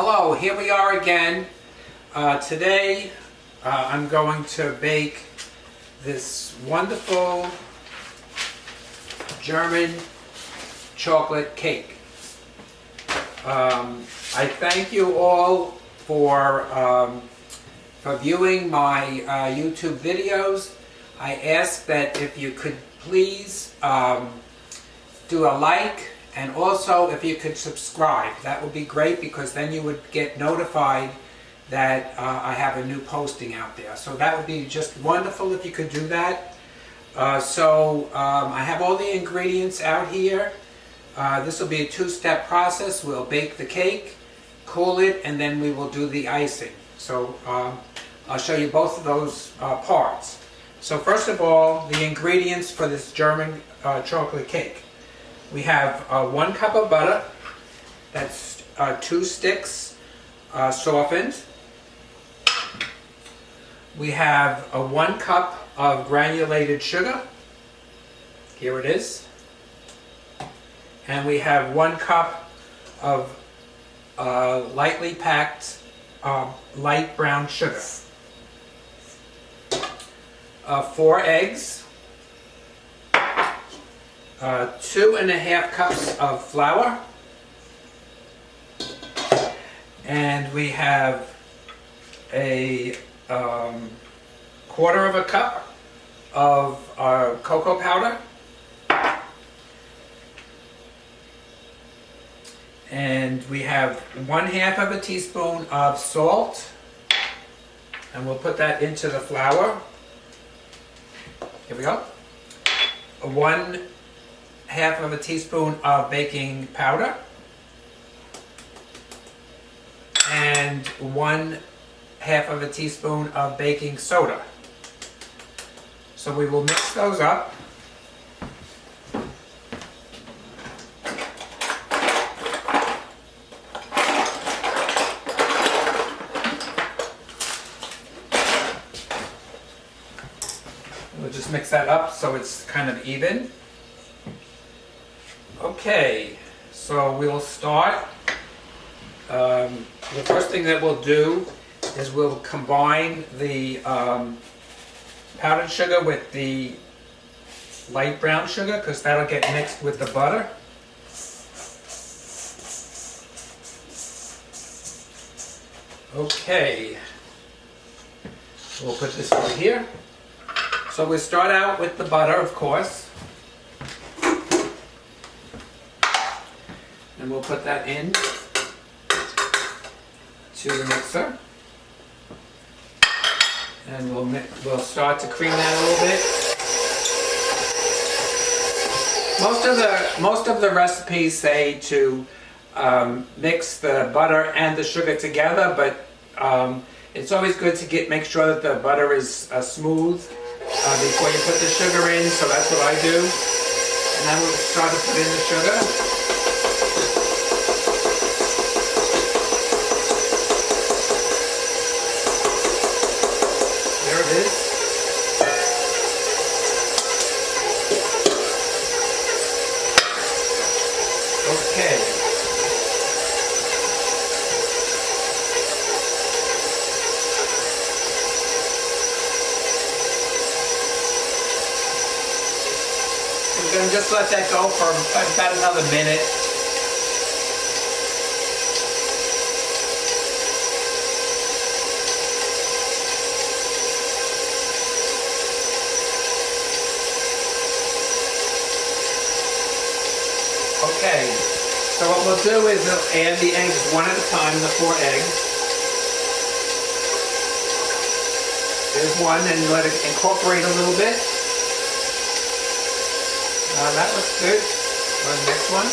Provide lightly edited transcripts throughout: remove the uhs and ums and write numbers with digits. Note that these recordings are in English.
Hello, here we are again. Today I'm going to bake this wonderful German chocolate cake. I thank you all for viewing my YouTube videos. I ask that if you could please do a like, and also if you could subscribe. That would be great, because then you would get notified that I have a new posting out there. So that would be just wonderful if you could do that. I have all the ingredients out here. This will be a two-step process. We'll bake the cake, cool it, and then we will do the icing. So I'll show you both of those parts. So first of all, the ingredients for this German chocolate cake. We have 1 cup of butter. That's 2 sticks softened. We have 1 cup of granulated sugar. Here it is. And we have 1 cup of lightly packed light brown sugar. 4 eggs. 2½ cups of flour. And we have a 1/4 cup of cocoa powder. And we have 1/2 teaspoon of salt. And we'll put that into the flour. Here we go. 1/2 teaspoon of baking powder. And 1/2 teaspoon of baking soda. So we will mix those up. We'll just mix that up so it's kind of even. Okay, so we'll start. The first thing that we'll do is we'll combine the powdered sugar with the light brown sugar, because that'll get mixed with the butter. Okay, we'll put this over here. So we'll start out with the butter, of course. And we'll put that in to the mixer. And we'll start to cream that a little bit. Most of the recipes say to mix the butter and the sugar together, but it's always good to make sure that the butter is smooth before you put the sugar in. So that's what I do. And then we'll start to put in the sugar. There it is. Okay. We're going to just let that go for about another minute. Okay, so what we'll do is we'll add the eggs one at a time, the 4 eggs. There's one, and let it incorporate a little bit. That looks good. Go to the next one.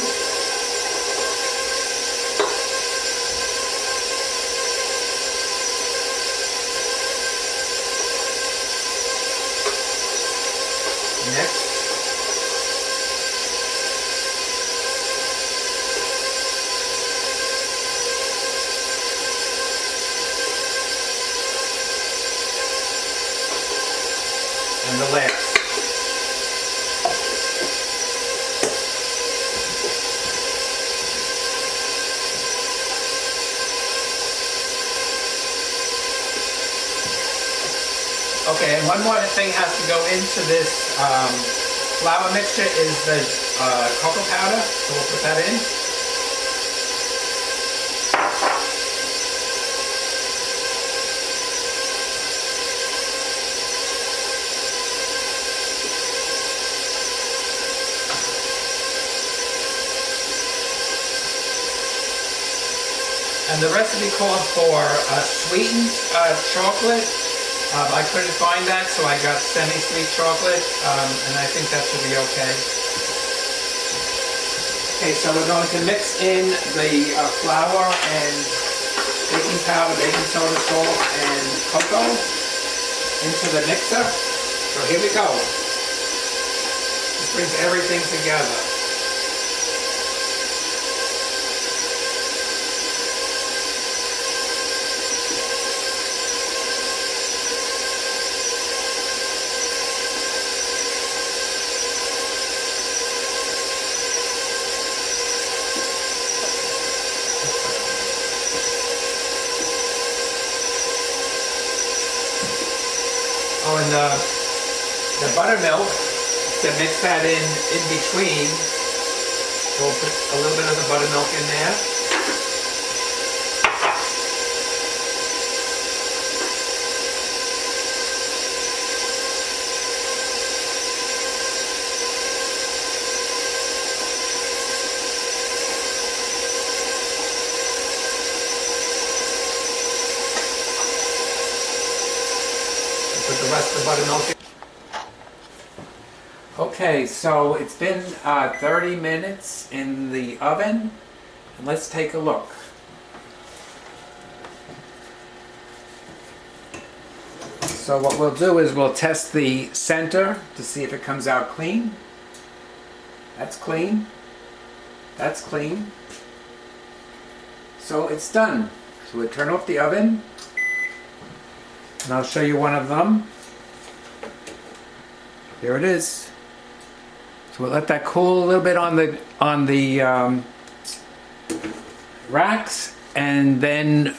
Next. And the last. Okay, and one more thing has to go into this flour mixture is the cocoa powder, so we'll put that in. And the recipe calls for sweetened chocolate. I couldn't find that, so I got semi-sweet chocolate, and I think that should be okay. Okay, so we're going to mix in the flour and baking powder, baking soda, salt, and cocoa into the mixer. So here we go. This brings everything together. Oh, and the buttermilk, to mix that in between, we'll put a little bit of the buttermilk in there. Put the rest of the buttermilk in. Okay, so it's been 30 minutes in the oven, and let's take a look. So what we'll do is we'll test the center to see if it comes out clean. That's clean. That's clean. So it's done. So we'll turn off the oven. And I'll show you one of them. There it is. So we'll let that cool a little bit on the racks, and then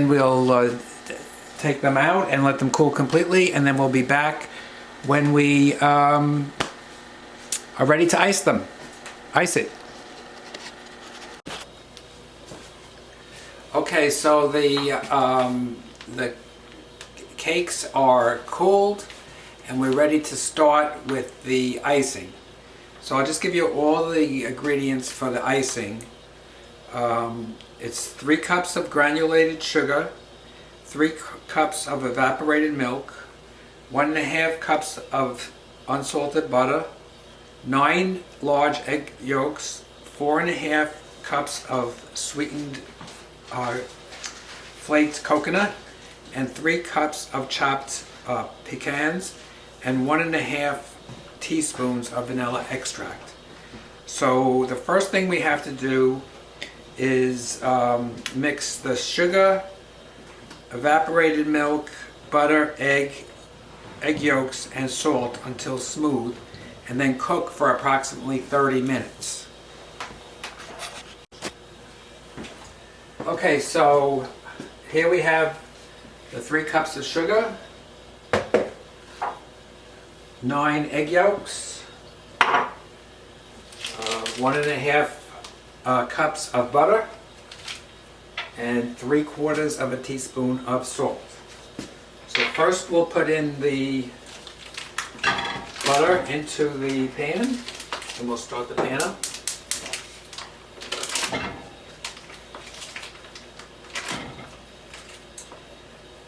we'll take them out and let them cool completely, and then we'll be back when we are ready to ice them. Ice it. Okay, so the cakes are cooled and we're ready to start with the icing. So I'll just give you all the ingredients for the icing. It's 3 cups of granulated sugar, 3 cups of evaporated milk, 1.5 cups of unsalted butter, 9 large egg yolks, 4.5 cups of sweetened flaked coconut, and 3 cups of chopped pecans, and 1.5 teaspoons of vanilla extract. So the first thing we have to do is mix the sugar, evaporated milk, butter, egg yolks, and salt until smooth, and then cook for approximately 30 minutes. Okay, so here we have the 3 cups of sugar, 9 egg yolks, 1.5 cups of butter, and 3/4 of a teaspoon of salt. So first we'll put in the butter into the pan, and we'll start the pan up.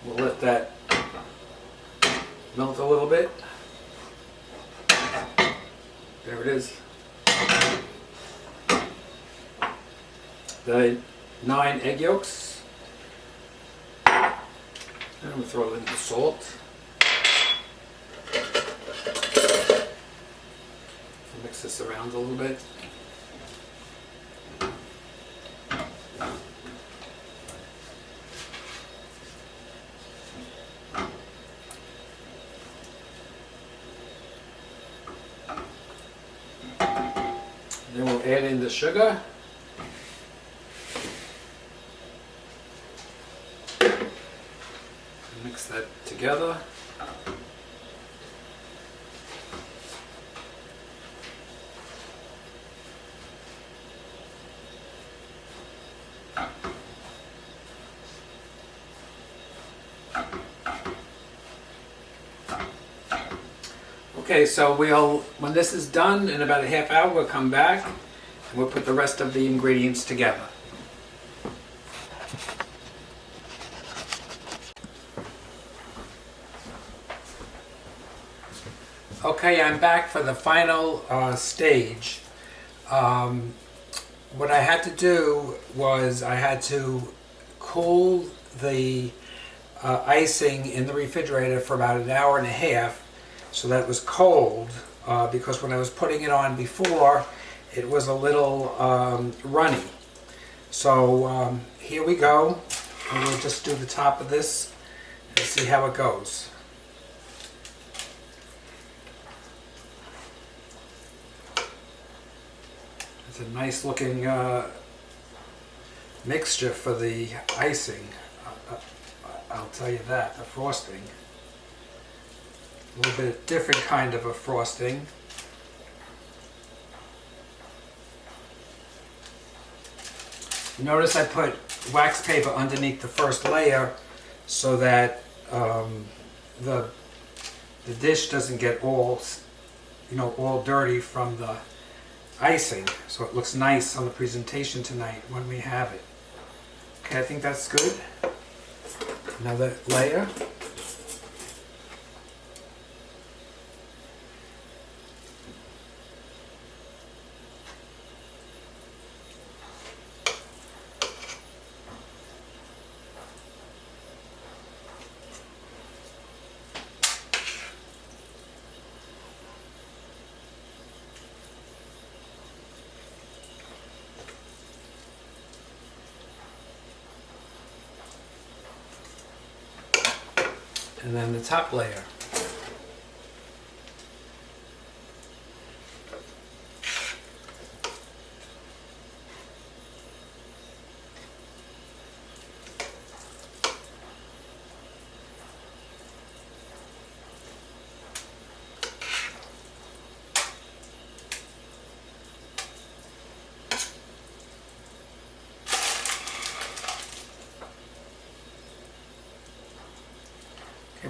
We'll let that melt a little bit. There it is. The 9 egg yolks. And we'll throw in the salt. Mix this around a little bit. Then we'll add in the sugar. Mix mix that together. Okay, so when this is done in about a half hour, we'll come back and we'll put the rest of the ingredients together. Okay, I'm back for the final stage. What I had to do was I had to cool the icing in the refrigerator for about an hour and a half so that it was cold, because when I was putting it on before, it was a little runny. So here we go, and we'll just do the top of this and see how it goes. It's a nice looking mixture for the icing. I'll tell you that, the frosting. A little bit different kind of a frosting. Notice I put wax paper underneath the first layer so that the dish doesn't get all dirty from the icing, so it looks nice on the presentation tonight when we have it. Okay, I think that's good. Another layer. And then the top layer.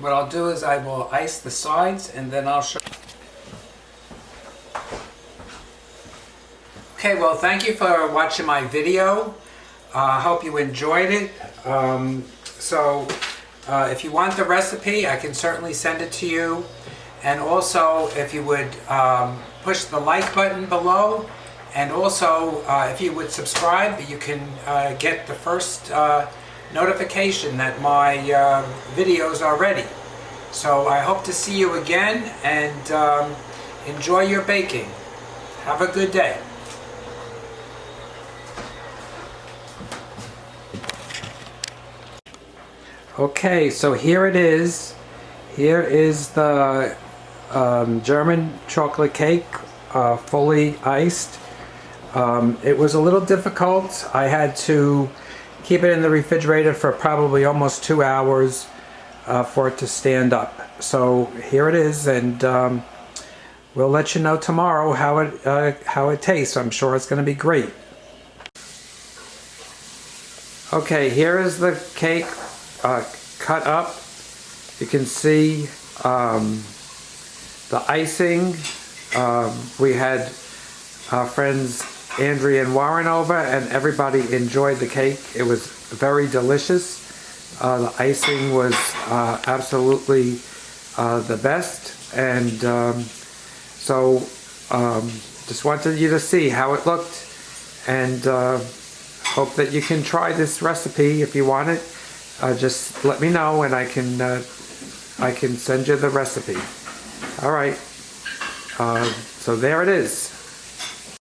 What I'll do is I will ice the sides and then I'll show. Okay, well, thank you for watching my video. I hope you enjoyed it. If you want the recipe, I can certainly send it to you. And also, if you would push the like button below, and also if you would subscribe, you can get the first notification that my videos are ready. So I hope to see you again, and enjoy your baking. Have a good day. Okay, so here it is. Here is the German chocolate cake, fully iced. It was a little difficult. I had to keep it in the refrigerator for probably almost 2 hours for it to stand up. So here it is, and we'll let you know tomorrow how it tastes. I'm sure it's going to be great. Okay, here is the cake cut up. You can see the icing. We had our friends Andrea and Warren over, and everybody enjoyed the cake. It was very delicious. The icing was absolutely the best, and just wanted you to see how it looked, and hope that you can try this recipe if you want it. Just let me know, and I can send you the recipe. All right, so there it is.